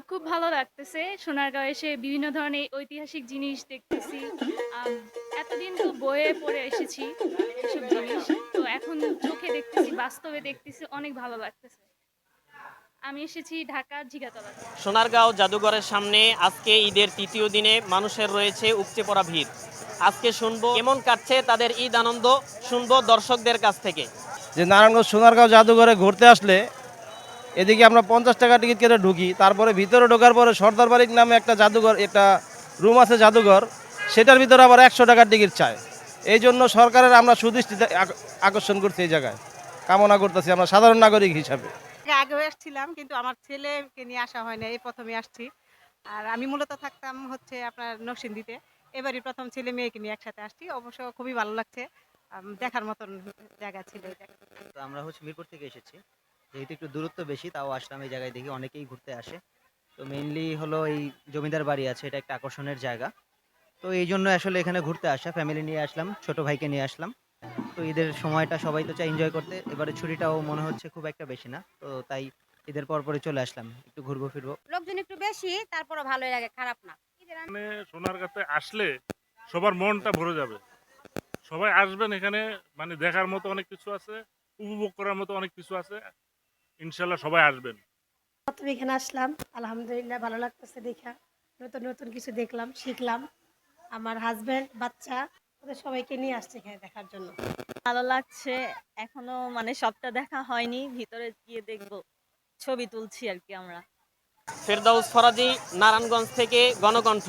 খুব ভালো লাগতেছে। সোনারগাঁও এসে বিভিন্ন ধরনের ঐতিহাসিক জিনিস দেখতেছি। আম এতদিন তো বইয়ে পড়ে এসেছি এসব জিনিস। তো এখন চোখে দেখতেছি, বাস্তবে দেখতেছি, অনেক ভালো লাগতেছে। আমি এসেছি ঢাকার জিগাতলা থেকে। সোনারগাঁও জাদুঘরের সামনে আজকে ঈদের তৃতীয় দিনে মানুষের রয়েছে উপচে পড়া ভিড়। আজকে শুনবো কেমন কাটছে তাদের ঈদ আনন্দ, শুনবো দর্শকদের কাছ থেকে। যে নারায়ণগঞ্জ সোনারগাঁও জাদুঘরে ঘুরতে আসলে এদিকে আমরা 50 টাকা টিকিট কেটে ঢুকি, তারপরে ভিতরে ঢোকার পরে সর্দার বাড়ির নামে একটা জাদুঘর, একটা রুম আছে জাদুঘর, সেটার ভিতরে আবার 100 টাকার টিকিট চায়। এই জন্য সরকারের আমরা সুদৃষ্টিতে আকর্ষণ করছি এই জায়গায়, কামনা করতেছি আমরা সাধারণ নাগরিক হিসাবে। আগেও এসেছিলাম কিন্তু আমার ছেলেকে নিয়ে আসা হয় না, এই প্রথমে আসছি। আর আমি মূলত থাকতাম হচ্ছে আপনার নরসিংদীতে। এবারই প্রথম ছেলে মেয়েকে নিয়ে একসাথে আসছি, অবশ্য খুবই ভালো লাগছে। দেখার মতন জায়গা ছিল এটা। তো আমরা হচ্ছে মিরপুর থেকে এসেছি, যেহেতু একটু দূরত্ব বেশি তাও আসলাম এই জায়গায়, দেখি অনেকেই ঘুরতে আসে। তো মেইনলি হলো এই জমিদার বাড়ি আছে, এটা একটা আকর্ষণের জায়গা। তো এই জন্য আসলে এখানে ঘুরতে আসা, ফ্যামিলি নিয়ে আসলাম, ছোট ভাইকে নিয়ে আসলাম। তো ঈদের সময়টা সবাই তো চাই এনজয় করতে, এবারে ছুটিটাও মনে হচ্ছে খুব একটা বেশি না, তো তাই ঈদের পর পরে চলে আসলাম, একটু ঘুরবো ফিরবো। লোকজন একটু বেশি, তারপরে ভালোই লাগে, খারাপ না। এখানে সোনারগাঁতে আসলে সবার মনটা ভরে যাবে। সবাই আসবেন এখানে, মানে দেখার মতো অনেক কিছু আছে, উপভোগ করার মতো অনেক কিছু আছে। ইনশাল্লাহ সবাই আসবেন। প্রথম এখানে আসলাম, আলহামদুলিল্লাহ ভালো লাগতেছে দেখা। নতুন নতুন কিছু দেখলাম, শিখলাম। আমার হাজবেন্ড, বাচ্চা, ওদের সবাইকে নিয়ে আসছে এখানে দেখার জন্য। ভালো লাগছে। এখনো মানে সবটা দেখা হয়নি, ভিতরে গিয়ে দেখবো। ছবি তুলছি আর কি আমরা। ফেরদাউস ফরাজি, নারায়ণগঞ্জ থেকে, গণকণ্ঠ।